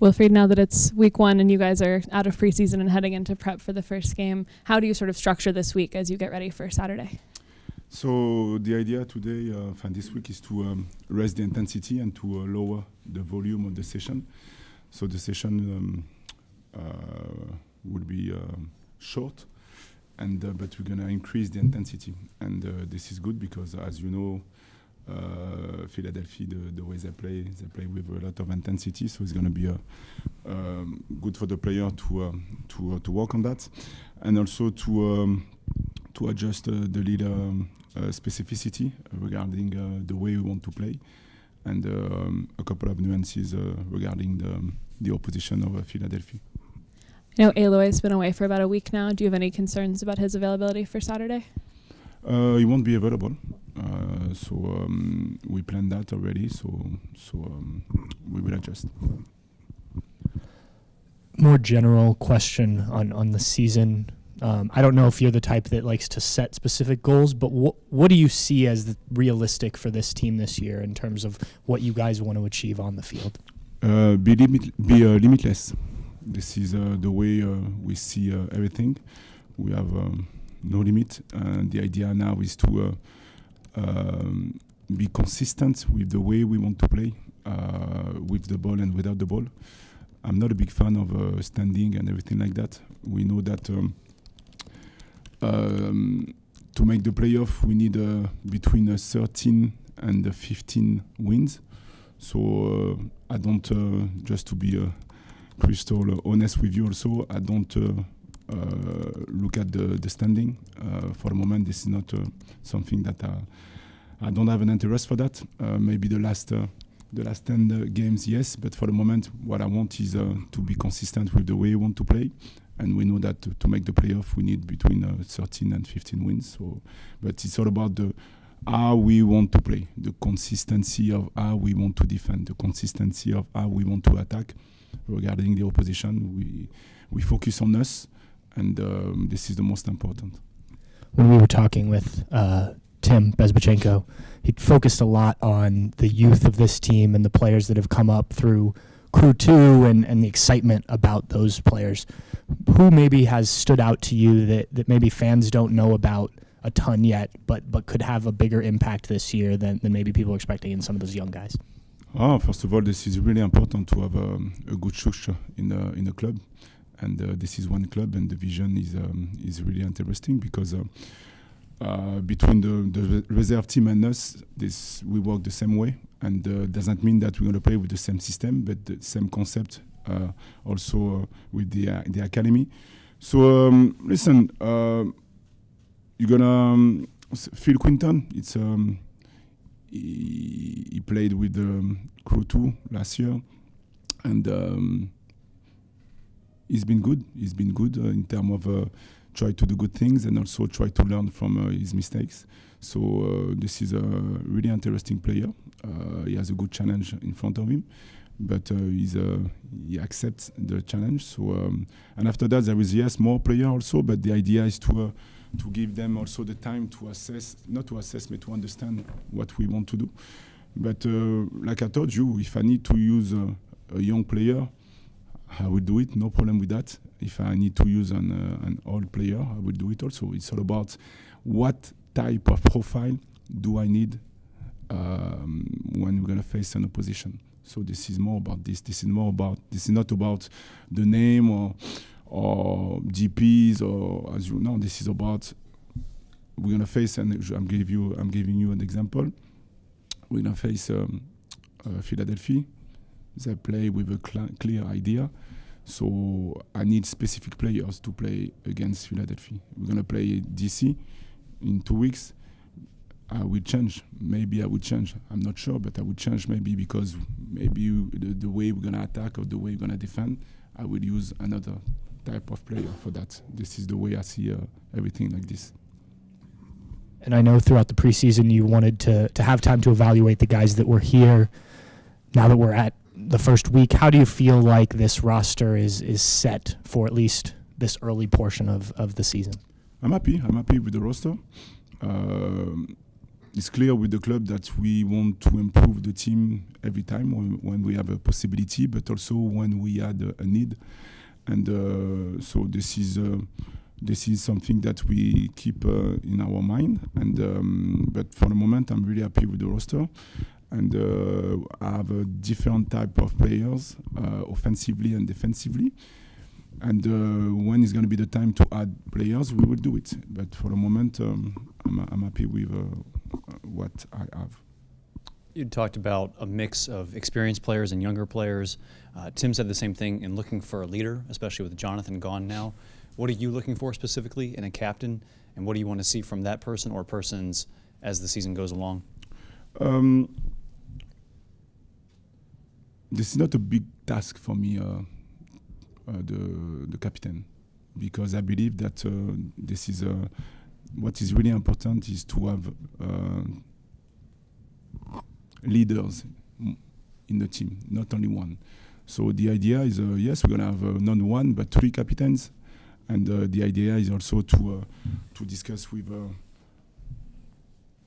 Wilfried, now that it's week one and you guys are out of preseason and heading into prep for the first game, how do you sort of structure this week as you get ready for Saturday? So the idea today, this week, is to raise the intensity and to lower the volume of the session. So the session will be short, and but we're gonna increase the intensity, and this is good because, as you know, Philadelphia, the way they play with a lot of intensity, so it's going to be good for the player to work on that, and also to adjust the little specificity regarding the way we want to play, and a couple of nuances regarding the opposition of Philadelphia. I know Aloy's been away for about a week now. Do you have any concerns about his availability for Saturday? He won't be available, so we planned that already. So we will adjust. More general question on the season. I don't know if you're the type that likes to set specific goals, but what do you see as realistic for this team this year in terms of what you guys want to achieve on the field? Be limitless. This is the way we see everything. We have no limit, and the idea now is to be consistent with the way we want to play, with the ball and without the ball. I'm not a big fan of standing and everything like that. We know that to make the playoff, we need between 13 and 15 wins. So I don't, just to be crystal honest with you also, I don't look at the standing. For the moment, this is not something that I don't have an interest for that. Maybe the last 10 games, yes, but for the moment, what I want is to be consistent with the way we want to play. And we know that to make the playoff, we need between 13 and 15 wins. So, but it's all about how we want to play, the consistency of how we want to defend, the consistency of how we want to attack. Regarding the opposition, we focus on us, and this is the most important. When we were talking with Tim Bezbachenko, he focused a lot on the youth of this team and the players that have come up through Crew 2 and the excitement about those players. Who maybe has stood out to you that maybe fans don't know about a ton yet, but could have a bigger impact this year than maybe people are expecting in some of those young guys? First of all, this is really important to have a good structure in the club, and this is one club, and the vision is really interesting because between the reserve team and us, we work the same way, and doesn't mean that we're going to play with the same system, but the same concept also with the academy. So listen, you're gonna Phil Quinton. It's he played with Crew 2 last year, and he's been good. He's been good in terms of try to do good things and also try to learn from his mistakes. So this is a really interesting player. He has a good challenge in front of him, but he accepts the challenge. So and after that there is more player also, but the idea is to give them also the time to assess, not to assess, but to understand what we want to do. But like I told you, if I need to use a young player, I will do it, no problem with that. If I need to use an old player, I will do it also. It's all about what type of profile do I need when we're going to face an opposition. So this is more about this. This is not about the name or GPs or as you know. This is about we're gonna face, and I'm giving you an example. We're gonna face Philadelphia. They play with a clear idea, so I need specific players to play against Philadelphia. We're gonna play DC in 2 weeks. I will change. Maybe I will change. I'm not sure, but I will change maybe because maybe the way we're gonna attack or the way we're gonna defend, I will use another type of player for that. This is the way I see everything like this. And I know throughout the preseason you wanted to have time to evaluate the guys that were here. Now that we're at the first week, how do you feel like this roster is set for at least this early portion of the season? I'm happy with the roster. it's clear with the club that we want to improve the team every time when we have a possibility, but also when we had a need. And so this is something that we keep in our mind. And but for the moment, I'm really happy with the roster. And I have a different type of players, offensively and defensively. And when it's going to be the time to add players, we will do it. But for the moment, I'm happy with what I have. You talked about a mix of experienced players and younger players. Tim said the same thing in looking for a leader, especially with Jonathan gone now. What are you looking for specifically in a captain, and what do you want to see from that person or persons as the season goes along? This is not a big task for me, the captain, because I believe that this is what is really important is to have leaders in the team, not only one. So the idea is, yes, we're going to have not one, but 3 captains. And the idea is also to discuss with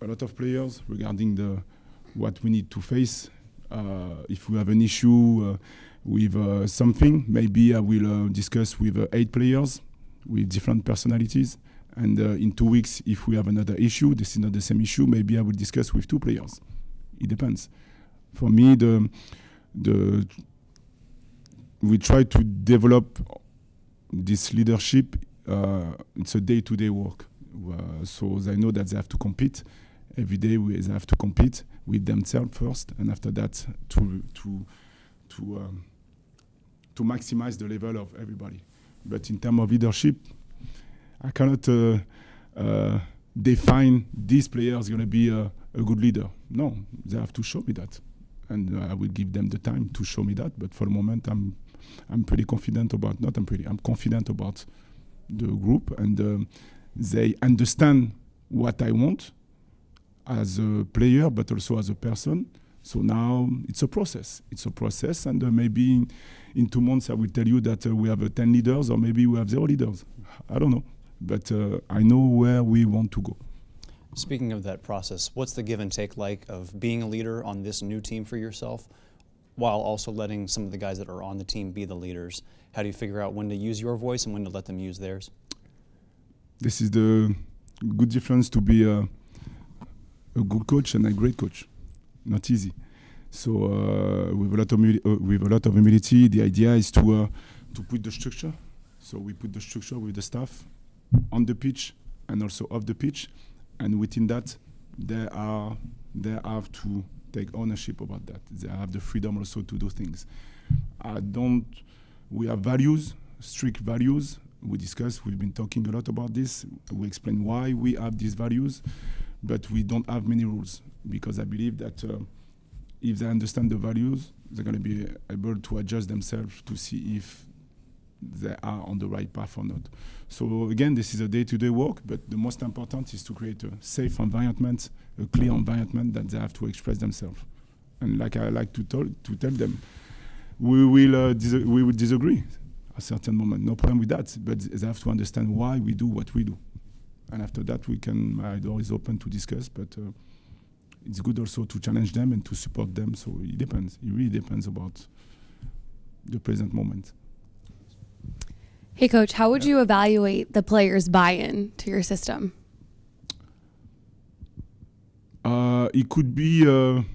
a lot of players regarding what we need to face. If we have an issue with something, maybe I will discuss with 8 players with different personalities. And in 2 weeks, if we have another issue, this is not the same issue, maybe I will discuss with 2 players. It depends. For me, we try to develop this leadership. It's a day-to-day work. So they know that they have to compete. Every day they have to compete with themselves first, and after that to maximize the level of everybody. But in terms of leadership, I cannot define this player is going to be a good leader. No, they have to show me that, and I will give them the time to show me that. But for the moment, I'm pretty confident about. I'm confident about the group, and they understand what I want as a player, but also as a person. So now it's a process. It's a process, and maybe in 2 months I will tell you that we have 10 leaders, or maybe we have 0 leaders. I don't know, but I know where we want to go. Speaking of that process, what's the give and take like of being a leader on this new team for yourself, while also letting some of the guys that are on the team be the leaders? How do you figure out when to use your voice and when to let them use theirs? This is the good difference to be a good coach and a great coach. Not easy. So with a lot of humility, the idea is to put the structure. So we put the structure with the staff on the pitch and also off the pitch, and within that, they have to take ownership about that. They have the freedom also to do things. We have values, strict values. We've been talking a lot about this. We explain why we have these values, but we don't have many rules, because I believe that if they understand the values, they're going to be able to adjust themselves to see if they are on the right path or not. So again, this is a day-to-day work, but the most important is to create a safe environment, a clear environment that they have to express themselves. And like I like to tell them, we will disagree at a certain moment, no problem with that, but they have to understand why we do what we do. And after that, my door is open to discuss, but it's good also to challenge them and to support them. So it depends. It really depends about the present moment. Hey, Coach, how would you evaluate the players' buy-in to your system? It could be on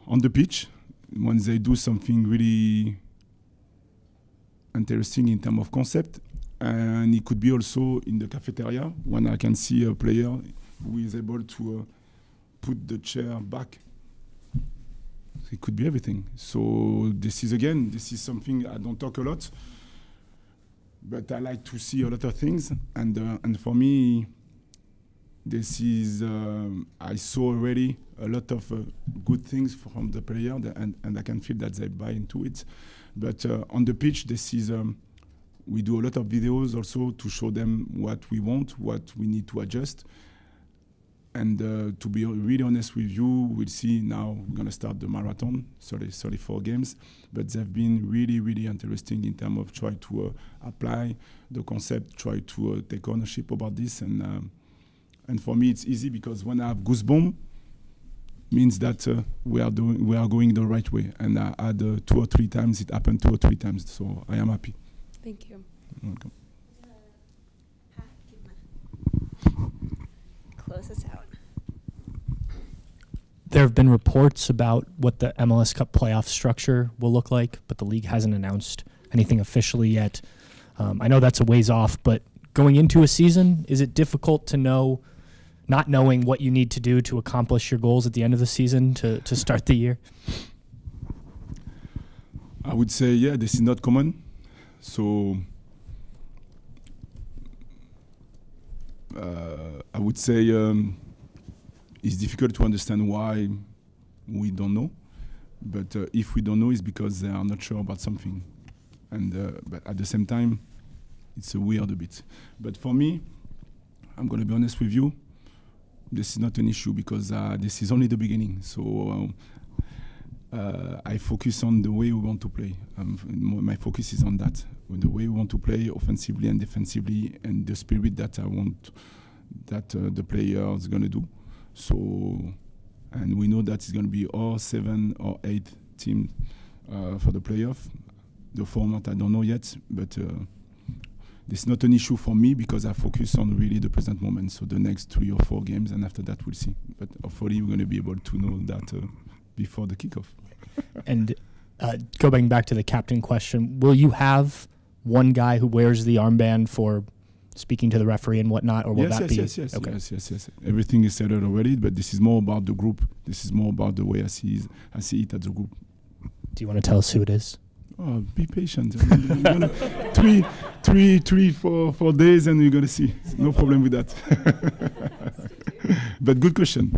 the pitch when they do something really interesting in terms of concept. And it could be also in the cafeteria when I can see a player who is able to put the chair back. It could be everything. So this is something I don't talk a lot, but I like to see a lot of things. And for me, this is I saw already a lot of good things from the player, and I can feel that they buy into it. But on the pitch, this is. We do a lot of videos also to show them what we want, what we need to adjust. And to be really honest with you, we'll see now we're going to start the marathon, 34 games. But they've been really, really interesting in terms of try to apply the concept, try to take ownership about this. And And for me, it's easy because when I have goosebumps, means that we are going the right way. And I had 2 or 3 times, it happened 2 or 3 times. So I am happy. Thank you. You're welcome. Close us out. There have been reports about what the MLS Cup playoff structure will look like, but the league hasn't announced anything officially yet. I know that's a ways off, but going into a season, is it difficult to know, not knowing what you need to do to accomplish your goals at the end of the season to start the year? I would say, yeah, this is not common. So I would say it's difficult to understand why we don't know. But if we don't know, it's because they are not sure about something. And but at the same time, it's weird a bit. But for me, I'm going to be honest with you, this is not an issue because this is only the beginning. So I focus on the way we want to play. My focus is on that, with the way we want to play offensively and defensively, and the spirit that I want that the player is going to do. So, and we know that it's going to be all 7 or 8 teams for the playoff. The format I don't know yet, but this is not an issue for me because I focus on really the present moment. So the next 3 or 4 games, and after that we'll see. But hopefully we're going to be able to know that before the kickoff. And going back to the captain question, will you have one guy who wears the armband for speaking to the referee and whatnot, or will that be? Yes. Everything is settled already, but this is more about the group. This is more about the way I see it at the group. Do you want to tell us who it is? Oh, be patient. 4 days, and you're gonna see. No problem with that. But good question.